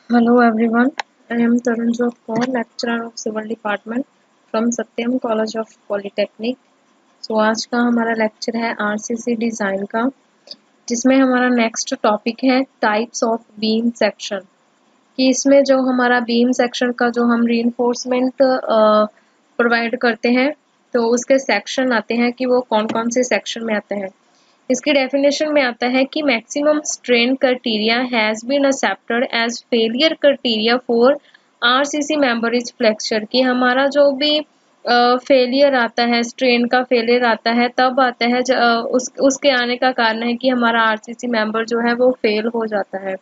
Hello everyone, I am Tarunjot Kaur, lecturer of Civil Department from Satyam College of Polytechnic। आज का हमारा lecture है RCC design का, जिसमें हमारा नेक्स्ट टॉपिक है टाइप्स ऑफ बीम सेक्शन। कि इसमें जो हमारा बीम सेक्शन का जो हम रीइंफोर्समेंट प्रोवाइड करते हैं, तो उसके सेक्शन आते हैं कि वो कौन कौन से सेक्शन में आते हैं। इसकी डेफिनेशन में आता है कि maximum strain criteria has been accepted as failure criteria for RCC member is flexure. कि हमारा जो भी फेलियर आता है, स्ट्रेन का फेलियर आता है, तब आता है उसके आने का कारण है कि हमारा आरसीसी मेंबर जो है वो फेल हो जाता है।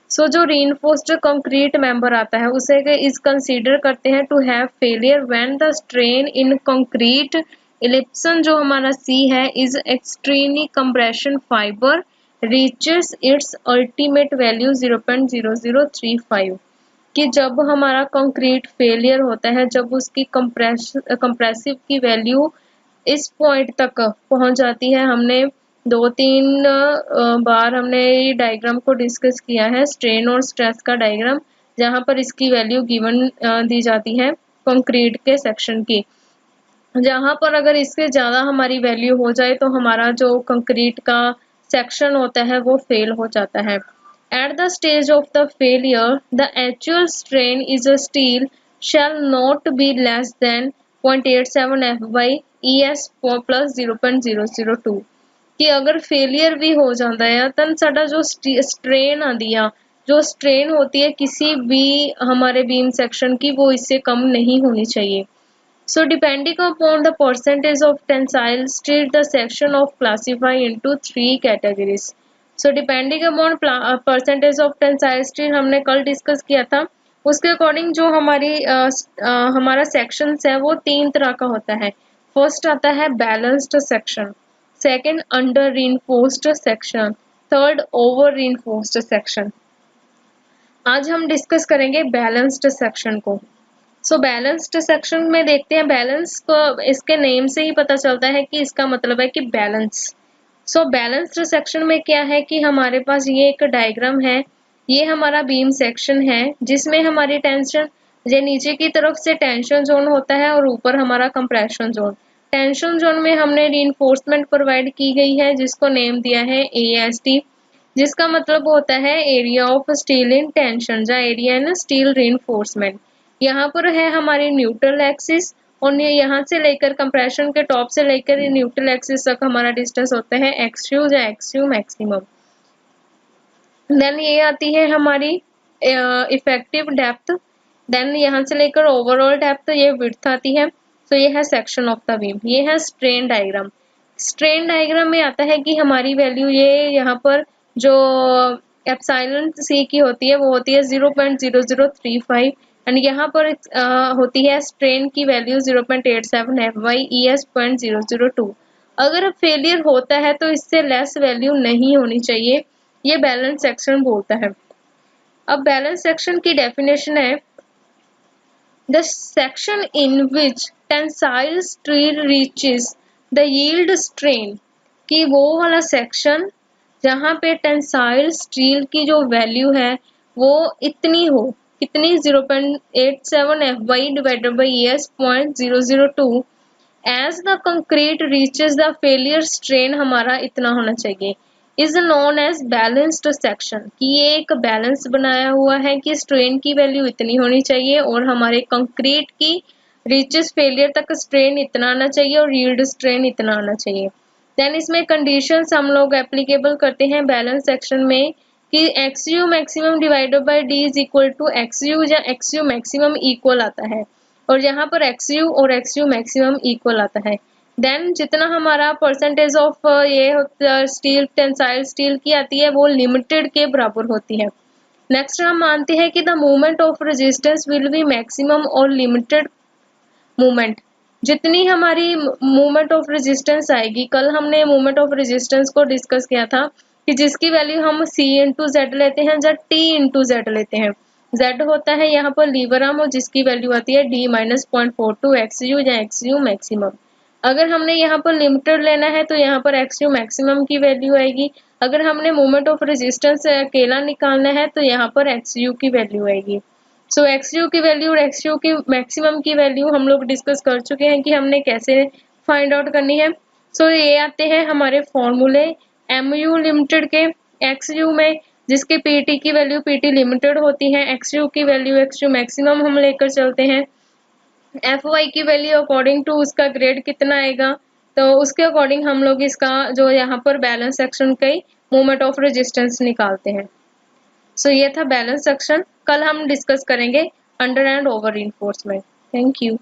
जो रीइंफोर्स्ड कंक्रीट मेंबर आता है उसे इज कंसीडर करते हैं to have failure when the strain in concrete epsilon जो हमारा सी है is extremely compression fibre reaches its ultimate value 0.0035। कि जब हमारा कंक्रीट फेलियर होता है, जब उसकी कंप्रेसिव की वैल्यू इस पॉइंट तक पहुंच जाती है। हमने 2-3 बार हमने ये डायग्राम को डिस्कस किया है, स्ट्रेन और स्ट्रेस का डायग्राम, जहां पर इसकी वैल्यू गिवन दी जाती है कंक्रीट के सेक्शन की। जहां पर अगर इससे ज़्यादा हमारी वैल्यू हो जाए तो हमारा जो कंक्रीट का सेक्शन होता है वो फेल हो जाता है। At the stage of the failure, the actual strain is a steel shall not be less than 0.87 F by ES plus 0.002। कि अगर फेलियर भी हो जाता है तब साडा जो स्ट्रेन आती है, जो स्ट्रेन होती है किसी भी हमारे बीम सेक्शन की, वो इससे कम नहीं होनी चाहिए। So depending upon the percentage of tensile strength, the section of classify into 3 categories. So depending upon percentage of tensile strength हमने कल डिस्कस किया था, उसके अकॉर्डिंग जो हमारा सेक्शंस है वो 3 तरह का होता है। फर्स्ट आता है balanced section, second under reinforced section, third over reinforced section. आज हम डिस्कस करेंगे बैलेंस्ड सेक्शन को। बैलेंस्ड सेक्शन में देखते हैं, बैलेंस को इसके नेम से ही पता चलता है कि इसका मतलब है कि बैलेंस। बैलेंस्ड सेक्शन में क्या है कि हमारे पास ये एक डायग्राम है, ये हमारा बीम सेक्शन है जिसमें हमारी टेंशन, ये नीचे की तरफ से टेंशन जोन होता है और ऊपर हमारा कंप्रेशन जोन। टेंशन जोन में हमने रीइंफोर्समेंट प्रोवाइड की गई है जिसको नेम दिया है AST, जिसका मतलब होता है area of steel in tension या एरिया इन स्टील रीइंफोर्समेंट। यहाँ पर है हमारी न्यूट्रल एक्सिस और यहाँ से लेकर कंप्रेशन के टॉप से लेकर न्यूट्रल एक्सिस तक हमारा डिस्टेंस होता है XU या XU मैक्सिमम। देन ये आती है हमारी इफेक्टिव डेप्थ, देन यहाँ से लेकर ओवरऑल डेप्थ, ये विड्थ आती है। ये है सेक्शन ऑफ द बीम। ये है स्ट्रेन डायग्राम। स्ट्रेन डायग्राम में आता है कि हमारी वैल्यू ये यहाँ पर जो एप्सिलॉन सी की होती है वो होती है 0.0035 एंड यहाँ पर होती है स्ट्रेन की वैल्यू 0.87 F by ES 0.002। अगर फेलियर होता है तो इससे लेस वैल्यू नहीं होनी चाहिए, ये बैलेंस सेक्शन बोलता है। अब बैलेंस सेक्शन की डेफिनेशन है the section in which tensile steel reaches the yield strain. कि वो वाला सेक्शन जहाँ पे टेंसाइल स्टील की जो वैल्यू है वो इतनी हो, कितनी 0.87 F by divided by ES 0.002 as the concrete reaches the failure strain, हमारा इतना होना चाहिए, is known as balanced section. कि ये एक बैलेंस बनाया हुआ है कि स्ट्रेन की वैल्यू इतनी होनी चाहिए और हमारे कंक्रीट की रीचेस फेलियर तक स्ट्रेन इतना आना चाहिए और यील्ड स्ट्रेन इतना आना चाहिए। देन इसमें कंडीशंस हम लोग एप्लीकेबल करते हैं बैलेंस सेक्शन में कि XU maximum divided by D is equal to XU या XU मैक्सिमम इक्वल आता है और यहाँ पर XU और XU मैक्सिमम इक्वल आता है। देन जितना हमारा परसेंटेज ऑफ ये स्टील टेंसाइल स्टील की आती है वो लिमिटेड के बराबर होती है। नेक्स्ट हम मानते हैं कि the movement of resistance will be maximum और लिमिटेड मूवमेंट। जितनी हमारी मूवमेंट ऑफ रेजिस्टेंस आएगी, कल हमने मूवमेंट ऑफ रेजिस्टेंस को डिस्कस किया था कि जिसकी वैल्यू हम C इंटू Z लेते हैं या T इंटू Z लेते हैं। Z होता है यहाँ पर लीवर आर्म और जिसकी वैल्यू आती है D माइनस 0.42 XU या XU मैक्सिमम। अगर हमने यहाँ पर लिमिटेड लेना है तो यहाँ पर XU मैक्सिमम की वैल्यू आएगी, अगर हमने मोमेंट ऑफ रेजिस्टेंस अकेला निकालना है तो यहाँ पर XU की वैल्यू आएगी। सो XU की वैल्यू और XU की मैक्सिमम की वैल्यू हम लोग डिस्कस कर चुके हैं कि हमने कैसे फाइंड आउट करनी है। सो ये आते हैं हमारे फॉर्मूले MU लिमिटेड के XU में, जिसके PT की वैल्यू PT लिमिटेड होती है, XU की वैल्यू XU मैक्सिमम हम लेकर चलते हैं। FY की वैल्यू अकॉर्डिंग टू उसका ग्रेड कितना आएगा, तो उसके अकॉर्डिंग हम लोग इसका जो यहाँ पर बैलेंस सेक्शन का मोमेंट ऑफ रेजिस्टेंस निकालते हैं। सो ये था बैलेंस सेक्शन। कल हम डिस्कस करेंगे under and over reinforcement. Thank you.